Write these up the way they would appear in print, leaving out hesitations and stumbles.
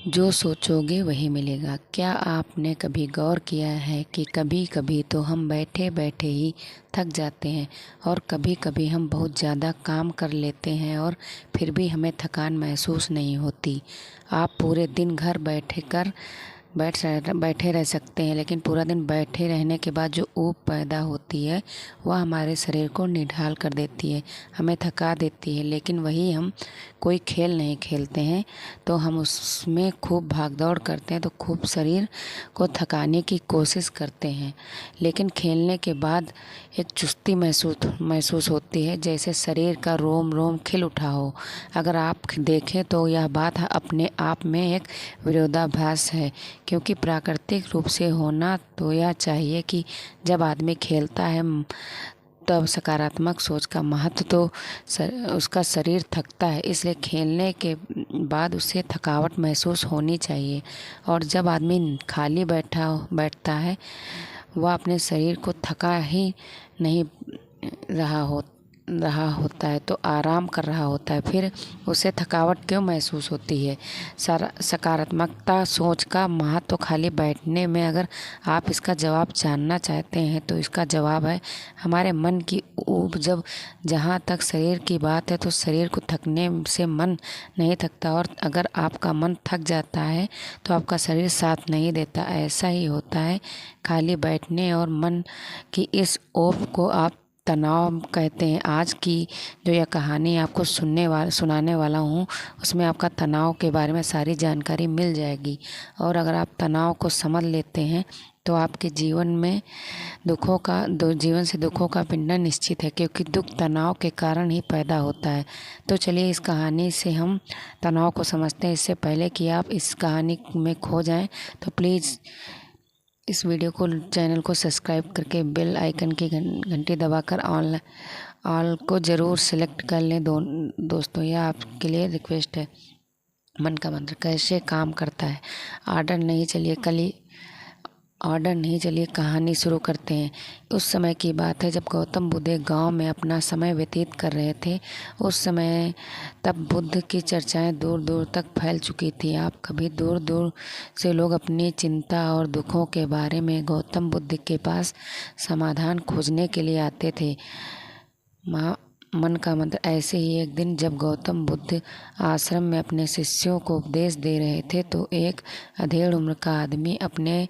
जो सोचोगे वही मिलेगा। क्या आपने कभी गौर किया है कि कभी कभी तो हम बैठे बैठे ही थक जाते हैं और कभी कभी हम बहुत ज़्यादा काम कर लेते हैं और फिर भी हमें थकान महसूस नहीं होती। आप पूरे दिन घर बैठे रह सकते हैं, लेकिन पूरा दिन बैठे रहने के बाद जो ऊब पैदा होती है वह हमारे शरीर को निढाल कर देती है, हमें थका देती है। लेकिन वही हम कोई खेल नहीं खेलते हैं तो हम उसमें खूब भाग दौड़ करते हैं, तो खूब शरीर को थकाने की कोशिश करते हैं। लेकिन खेलने के बाद एक चुस्ती महसूस होती है, जैसे शरीर का रोम रोम खिल उठा हो। अगर आप देखें तो यह बात अपने आप में एक विरोधाभास है, क्योंकि प्राकृतिक रूप से होना तो यह चाहिए कि जब आदमी खेलता है तब सकारात्मक सोच का महत्व तो उसका शरीर थकता है, इसलिए खेलने के बाद उसे थकावट महसूस होनी चाहिए। और जब आदमी खाली बैठता है वह अपने शरीर को थका ही नहीं रहा होता है, तो आराम कर रहा होता है, फिर उसे थकावट क्यों महसूस होती है। सकारात्मकता सोच का महत्व तो खाली बैठने में, अगर आप इसका जवाब जानना चाहते हैं तो इसका जवाब है हमारे मन की ऊब। जब जहाँ तक शरीर की बात है तो शरीर को थकने से मन नहीं थकता, और अगर आपका मन थक जाता है तो आपका शरीर साथ नहीं देता। ऐसा ही होता है खाली बैठने और मन की इस ऊब को आप तनाव कहते हैं। आज की जो यह कहानी आपको सुनाने वाला हूँ उसमें आपका तनाव के बारे में सारी जानकारी मिल जाएगी। और अगर आप तनाव को समझ लेते हैं तो आपके जीवन से दुखों का पिंडा निश्चित है, क्योंकि दुख तनाव के कारण ही पैदा होता है। तो चलिए इस कहानी से हम तनाव को समझते हैं। इससे पहले कि आप इस कहानी में खो जाएं तो प्लीज़ इस वीडियो को चैनल को सब्सक्राइब करके बेल आइकन की घंटी दबाकर ऑल को ज़रूर सेलेक्ट कर लें। दोस्तों, यह आपके लिए रिक्वेस्ट है। मन का मंत्र कैसे काम करता है। ऑर्डर नहीं, चलिए कहानी शुरू करते हैं। उस समय की बात है जब गौतम बुद्ध एक गांव में अपना समय व्यतीत कर रहे थे। उस समय तब बुद्ध की चर्चाएं दूर दूर तक फैल चुकी थी। आप कभी दूर दूर से लोग अपनी चिंता और दुखों के बारे में गौतम बुद्ध के पास समाधान खोजने के लिए आते थे। मन का मंत्र। ऐसे ही एक दिन जब गौतम बुद्ध आश्रम में अपने शिष्यों को उपदेश दे रहे थे तो एक अधेड़ उम्र का आदमी अपने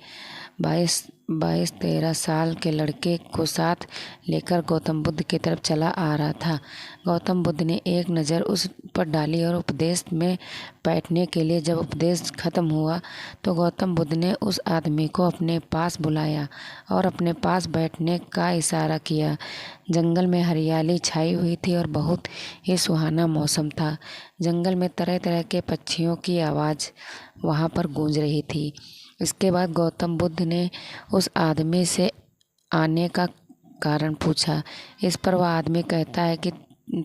22-23 साल के लड़के को साथ लेकर गौतम बुद्ध की तरफ चला आ रहा था। गौतम बुद्ध ने एक नज़र उस पर डाली और उपदेश में बैठने के लिए जब उपदेश खत्म हुआ तो गौतम बुद्ध ने उस आदमी को अपने पास बुलाया और अपने पास बैठने का इशारा किया। जंगल में हरियाली छाई हुई थी और बहुत ही सुहाना मौसम था। जंगल में तरह तरह के पक्षियों की आवाज़ वहाँ पर गूंज रही थी। इसके बाद गौतम बुद्ध ने उस आदमी से आने का कारण पूछा। इस पर वह आदमी कहता है कि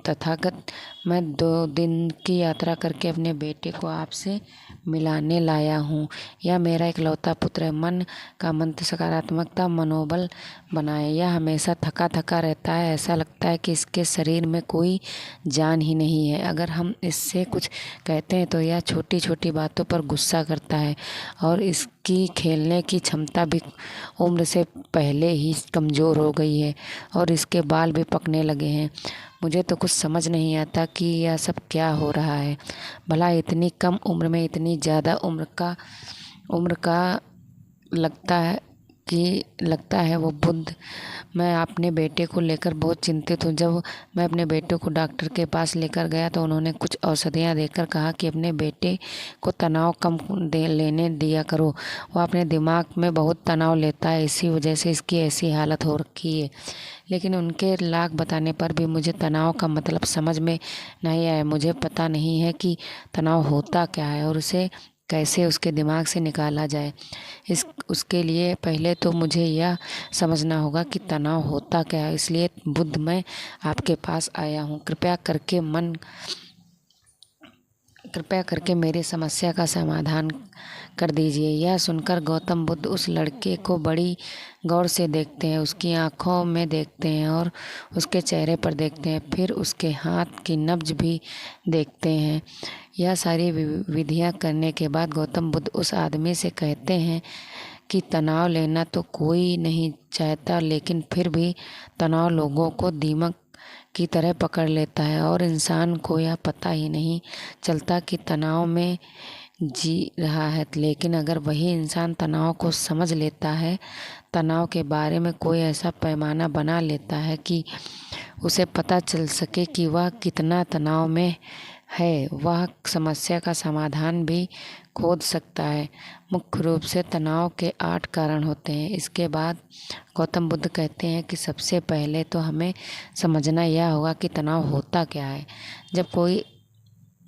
तथागत, मैं 2 दिन की यात्रा करके अपने बेटे को आपसे मिलाने लाया हूँ। यह मेरा इकलौता पुत्र है। मन का मंत्र सकारात्मकता मनोबल बनाए। यह हमेशा थका थका रहता है, ऐसा लगता है कि इसके शरीर में कोई जान ही नहीं है। अगर हम इससे कुछ कहते हैं तो यह छोटी छोटी बातों पर गुस्सा करता है और इसकी खेलने की क्षमता भी उम्र से पहले ही कमज़ोर हो गई है और इसके बाल भी पकने लगे हैं। मुझे तो कुछ समझ नहीं आता कि यह सब क्या हो रहा है। भला इतनी कम उम्र में इतनी ज़्यादा उम्र का लगता है वो बुद्ध। मैं अपने बेटे को लेकर बहुत चिंतित हूँ। जब मैं अपने बेटे को डॉक्टर के पास लेकर गया तो उन्होंने कुछ औषधियाँ देकर कहा कि अपने बेटे को तनाव कम लेने दिया करो। वह अपने दिमाग में बहुत तनाव लेता है, इसी वजह से इसकी ऐसी हालत हो रखी है। लेकिन उनके लाख बताने पर भी मुझे तनाव का मतलब समझ में नहीं आया। मुझे पता नहीं है कि तनाव होता क्या है और उसे कैसे उसके दिमाग से निकाला जाए। उसके लिए पहले तो मुझे यह समझना होगा कि तनाव होता क्या है। इसलिए बुद्ध, मैं आपके पास आया हूँ। कृपया करके मेरी समस्या का समाधान कर दीजिए। यह सुनकर गौतम बुद्ध उस लड़के को बड़ी गौर से देखते हैं, उसकी आंखों में देखते हैं और उसके चेहरे पर देखते हैं, फिर उसके हाथ की नब्ज भी देखते हैं। यह सारी विधियां करने के बाद गौतम बुद्ध उस आदमी से कहते हैं कि तनाव लेना तो कोई नहीं चाहता, लेकिन फिर भी तनाव लोगों को दीमक की तरह पकड़ लेता है और इंसान को यह पता ही नहीं चलता कि तनाव में जी रहा है। लेकिन अगर वही इंसान तनाव को समझ लेता है, तनाव के बारे में कोई ऐसा पैमाना बना लेता है कि उसे पता चल सके कि वह कितना तनाव में है, वह समस्या का समाधान भी खोज सकता है। मुख्य रूप से तनाव के 8 कारण होते हैं। इसके बाद गौतम बुद्ध कहते हैं कि सबसे पहले तो हमें समझना यह होगा कि तनाव होता क्या है। जब कोई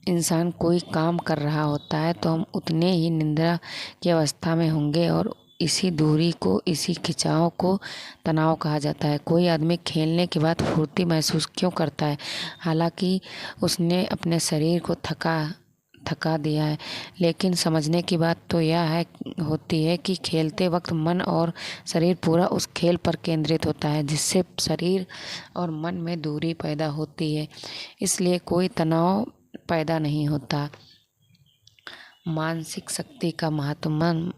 इंसान कोई काम कर रहा होता है तो हम उतने ही निद्रा की अवस्था में होंगे और इसी दूरी को, इसी खिंचाव को तनाव कहा जाता है। कोई आदमी खेलने के बाद फुर्ती महसूस क्यों करता है, हालांकि उसने अपने शरीर को थका दिया है। लेकिन समझने की बात तो यह होती है कि खेलते वक्त मन और शरीर पूरा उस खेल पर केंद्रित होता है, जिससे शरीर और मन में दूरी पैदा होती है, इसलिए कोई तनाव पैदा नहीं होता। मानसिक शक्ति का महत्व, मन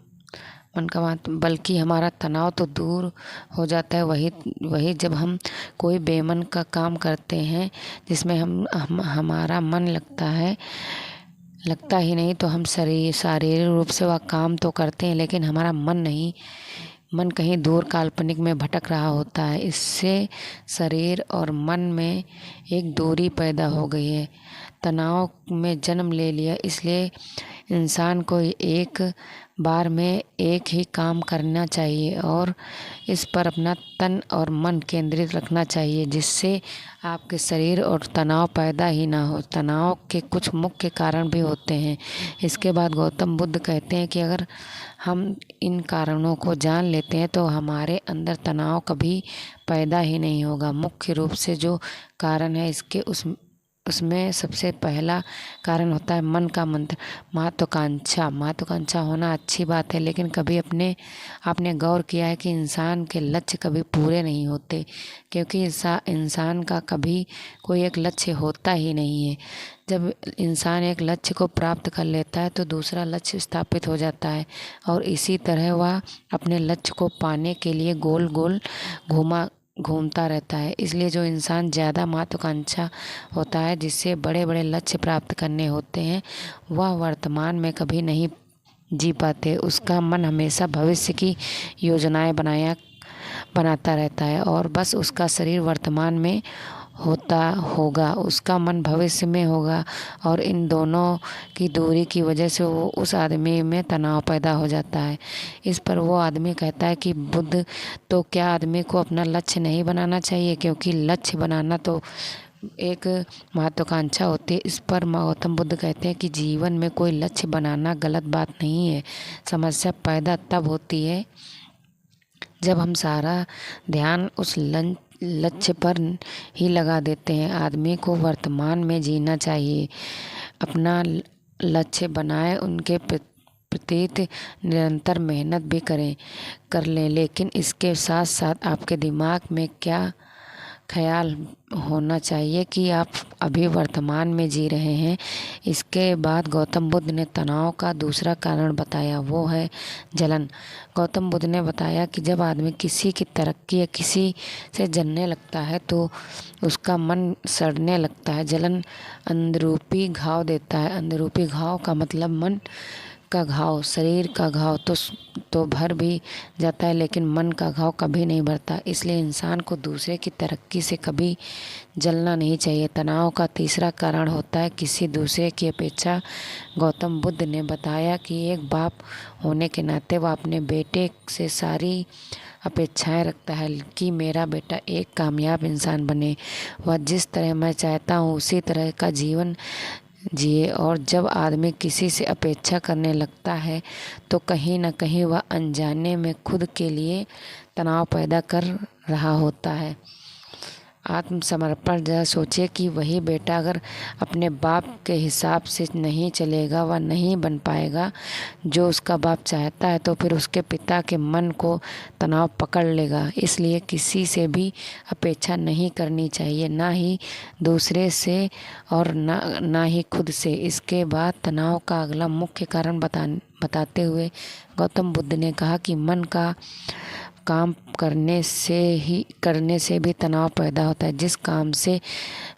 का महत्व, बल्कि हमारा तनाव तो दूर हो जाता है वही जब हम कोई बेमन का काम करते हैं जिसमें हमारा मन लगता ही नहीं, तो हम शारीरिक रूप से वह काम तो करते हैं लेकिन हमारा मन कहीं दूर काल्पनिक में भटक रहा होता है। इससे शरीर और मन में एक दूरी पैदा हो गई है, तनाव में जन्म ले लिया। इसलिए इंसान को एक बार में एक ही काम करना चाहिए और इस पर अपना तन और मन केंद्रित रखना चाहिए, जिससे आपके शरीर और तनाव पैदा ही ना हो। तनाव के कुछ मुख्य कारण भी होते हैं। इसके बाद गौतम बुद्ध कहते हैं कि अगर हम इन कारणों को जान लेते हैं तो हमारे अंदर तनाव कभी पैदा ही नहीं होगा। मुख्य रूप से जो कारण है इसके उसमें सबसे पहला कारण होता है मन का मंत्र, महत्वाकांक्षा होना अच्छी बात है, लेकिन कभी आपने गौर किया है कि इंसान के लक्ष्य कभी पूरे नहीं होते, क्योंकि इंसान का कभी कोई एक लक्ष्य होता ही नहीं है। जब इंसान एक लक्ष्य को प्राप्त कर लेता है तो दूसरा लक्ष्य स्थापित हो जाता है और इसी तरह वह अपने लक्ष्य को पाने के लिए गोल गोल घूमता रहता है। इसलिए जो इंसान ज़्यादा महत्वाकांक्षा होता है, जिससे बड़े बड़े लक्ष्य प्राप्त करने होते हैं, वह वर्तमान में कभी नहीं जी पाते। उसका मन हमेशा भविष्य की योजनाएं बनाता रहता है और बस उसका शरीर वर्तमान में होगा, उसका मन भविष्य में होगा और इन दोनों की दूरी की वजह से वो उस आदमी में तनाव पैदा हो जाता है। इस पर वो आदमी कहता है कि बुद्ध, तो क्या आदमी को अपना लक्ष्य नहीं बनाना चाहिए, क्योंकि लक्ष्य बनाना तो एक महत्वाकांक्षा होती है। इस पर गौतम बुद्ध कहते हैं कि जीवन में कोई लक्ष्य बनाना गलत बात नहीं है। समस्या पैदा तब होती है जब हम सारा ध्यान उस लक्ष्य पर ही लगा देते हैं। आदमी को वर्तमान में जीना चाहिए, अपना लक्ष्य बनाए, उनके प्रति निरंतर मेहनत भी कर लें, लेकिन इसके साथ साथ आपके दिमाग में क्या ख्याल होना चाहिए कि आप अभी वर्तमान में जी रहे हैं। इसके बाद गौतम बुद्ध ने तनाव का दूसरा कारण बताया, वो है जलन। गौतम बुद्ध ने बताया कि जब आदमी किसी की तरक्की या किसी से जलने लगता है तो उसका मन सड़ने लगता है। जलन अंदरूपी घाव देता है। अंदरूपी घाव का मतलब मन का घाव, शरीर का घाव तो भर भी जाता है, लेकिन मन का घाव कभी नहीं भरता। इसलिए इंसान को दूसरे की तरक्की से कभी जलना नहीं चाहिए। तनाव का तीसरा कारण होता है किसी दूसरे की अपेक्षा। गौतम बुद्ध ने बताया कि एक बाप होने के नाते वह अपने बेटे से सारी अपेक्षाएं रखता है कि मेरा बेटा एक कामयाब इंसान बने, वह जिस तरह मैं चाहता हूँ उसी तरह का जीवन जिए। और जब आदमी किसी से अपेक्षा करने लगता है तो कहीं न कहीं वह अनजाने में खुद के लिए तनाव पैदा कर रहा होता है। आत्मसमर्पण। जरा सोचिए कि वही बेटा अगर अपने बाप के हिसाब से नहीं चलेगा, वह नहीं बन पाएगा जो उसका बाप चाहता है, तो फिर उसके पिता के मन को तनाव पकड़ लेगा। इसलिए किसी से भी अपेक्षा नहीं करनी चाहिए, ना ही दूसरे से और ना ही खुद से। इसके बाद तनाव का अगला मुख्य कारण बताते हुए गौतम बुद्ध ने कहा कि मन का काम करने से भी तनाव पैदा होता है। जिस काम से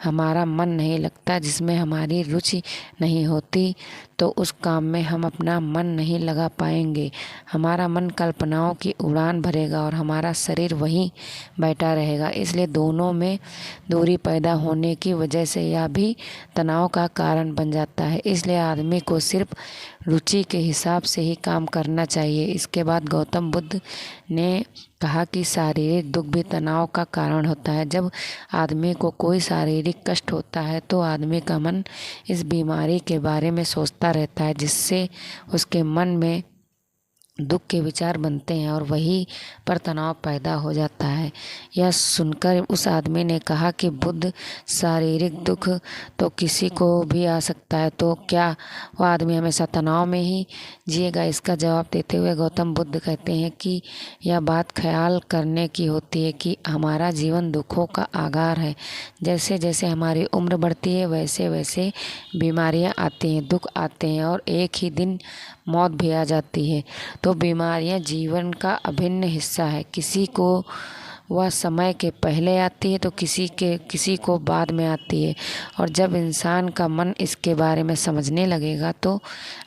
हमारा मन नहीं लगता, जिसमें हमारी रुचि नहीं होती, तो उस काम में हम अपना मन नहीं लगा पाएंगे। हमारा मन कल्पनाओं की उड़ान भरेगा और हमारा शरीर वहीं बैठा रहेगा। इसलिए दोनों में दूरी पैदा होने की वजह से यह भी तनाव का कारण बन जाता है। इसलिए आदमी को सिर्फ रुचि के हिसाब से ही काम करना चाहिए। इसके बाद गौतम बुद्ध ने कहा कि शारीरिक दुख भी तनाव का कारण होता है। जब आदमी को कोई शारीरिक कष्ट होता है तो आदमी का मन इस बीमारी के बारे में सोचता रहता है, जिससे उसके मन में दुख के विचार बनते हैं और वही पर तनाव पैदा हो जाता है। यह सुनकर उस आदमी ने कहा कि बुद्ध, शारीरिक दुख तो किसी को भी आ सकता है, तो क्या वह आदमी हमेशा तनाव में ही जिएगा? इसका जवाब देते हुए गौतम बुद्ध कहते हैं कि यह बात ख्याल करने की होती है कि हमारा जीवन दुखों का आगार है। जैसे जैसे हमारी उम्र बढ़ती है वैसे वैसे बीमारियां आती हैं, दुख आते हैं और एक ही दिन मौत भी आ जाती है। तो बीमारियां जीवन का अभिन्न हिस्सा है। किसी को वह समय के पहले आती है तो किसी को बाद में आती है। और जब इंसान का मन इसके बारे में समझने लगेगा तो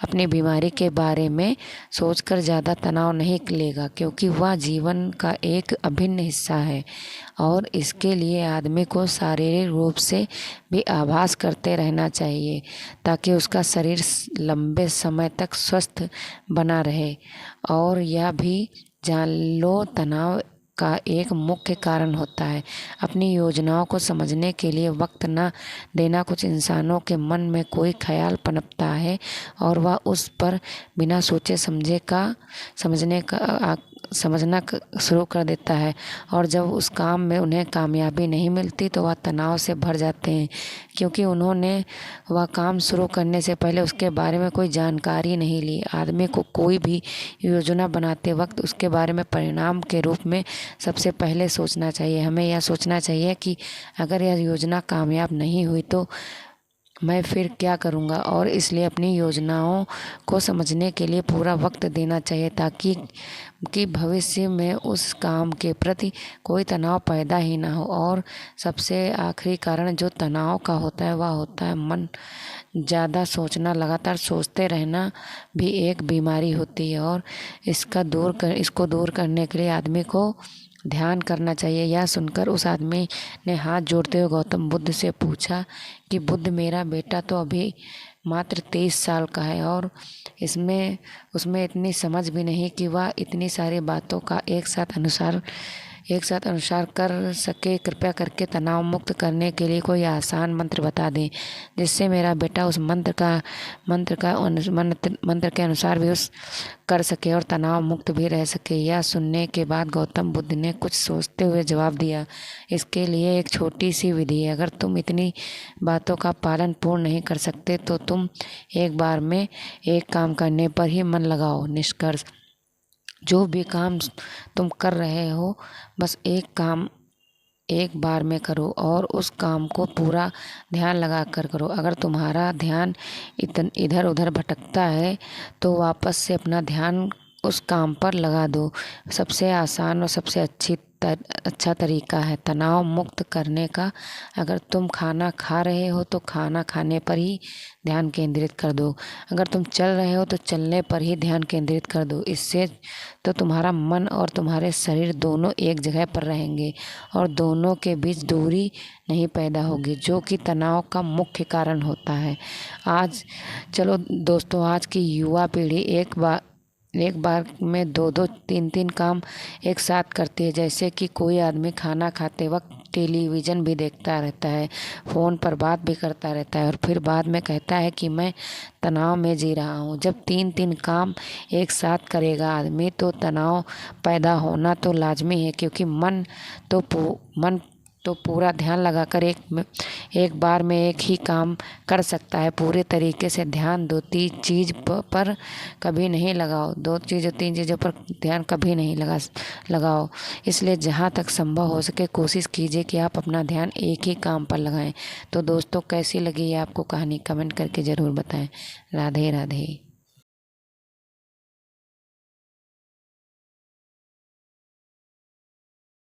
अपनी बीमारी के बारे में सोचकर ज़्यादा तनाव नहीं लेगा, क्योंकि वह जीवन का एक अभिन्न हिस्सा है और इसके लिए आदमी को शारीरिक रूप से भी आभास करते रहना चाहिए ताकि उसका शरीर लंबे समय तक स्वस्थ बना रहे। और यह भी जान लो, तनाव का एक मुख्य कारण होता है अपनी योजनाओं को समझने के लिए वक्त न देना। कुछ इंसानों के मन में कोई ख्याल पनपता है और वह उस पर बिना सोचे समझना शुरू कर देता है, और जब उस काम में उन्हें कामयाबी नहीं मिलती तो वह तनाव से भर जाते हैं, क्योंकि उन्होंने वह काम शुरू करने से पहले उसके बारे में कोई जानकारी नहीं ली। आदमी को कोई भी योजना बनाते वक्त उसके बारे में परिणाम के रूप में सबसे पहले सोचना चाहिए। हमें यह सोचना चाहिए कि अगर यह योजना कामयाब नहीं हुई तो मैं फिर क्या करूँगा, और इसलिए अपनी योजनाओं को समझने के लिए पूरा वक्त देना चाहिए ताकि भविष्य में उस काम के प्रति कोई तनाव पैदा ही ना हो। और सबसे आखिरी कारण जो तनाव का होता है वह होता है मन ज़्यादा सोचना। लगातार सोचते रहना भी एक बीमारी होती है और इसको दूर करने के लिए आदमी को ध्यान करना चाहिए। यह सुनकर उस आदमी ने हाथ जोड़ते हुए गौतम बुद्ध से पूछा कि बुद्ध, मेरा बेटा तो अभी मात्र 23 साल का है और उसमें इतनी समझ भी नहीं कि वह इतनी सारी बातों का एक साथ अनुसार कर सके। कृपया करके तनाव मुक्त करने के लिए कोई आसान मंत्र बता दें जिससे मेरा बेटा उस मंत्र के अनुसार भी कर सके और तनाव मुक्त भी रह सके। यह सुनने के बाद गौतम बुद्ध ने कुछ सोचते हुए जवाब दिया, इसके लिए एक छोटी सी विधि है। अगर तुम इतनी बातों का पालन पूर्ण नहीं कर सकते तो तुम एक बार में एक काम करने पर ही मन लगाओ। निष्कर्ष, जो भी काम तुम कर रहे हो बस एक काम एक बार में करो और उस काम को पूरा ध्यान लगा कर करो। अगर तुम्हारा ध्यान इधर उधर भटकता है तो वापस से अपना ध्यान उस काम पर लगा दो। सबसे आसान और सबसे अच्छा तरीका है तनाव मुक्त करने का। अगर तुम खाना खा रहे हो तो खाना खाने पर ही ध्यान केंद्रित कर दो। अगर तुम चल रहे हो तो चलने पर ही ध्यान केंद्रित कर दो। इससे तो तुम्हारा मन और तुम्हारे शरीर दोनों एक जगह पर रहेंगे और दोनों के बीच दूरी नहीं पैदा होगी, जो कि तनाव का मुख्य कारण होता है। चलो दोस्तों, आज की युवा पीढ़ी एक बार में 2-2, 3-3 काम एक साथ करती है। जैसे कि कोई आदमी खाना खाते वक्त टेलीविज़न भी देखता रहता है, फ़ोन पर बात भी करता रहता है और फिर बाद में कहता है कि मैं तनाव में जी रहा हूँ। जब 3-3 काम एक साथ करेगा आदमी तो तनाव पैदा होना तो लाजमी है, क्योंकि मन तो पूरा ध्यान लगाकर एक बार में एक ही काम कर सकता है। पूरे तरीके से ध्यान दो तीन चीज़ पर कभी नहीं लगाओ, दो चीज़ तीन चीज़ों पर ध्यान कभी नहीं लगाओ। इसलिए जहाँ तक संभव हो सके कोशिश कीजिए कि आप अपना ध्यान एक ही काम पर लगाएं। तो दोस्तों कैसी लगी ये आपको कहानी, कमेंट करके ज़रूर बताएं। राधे राधे।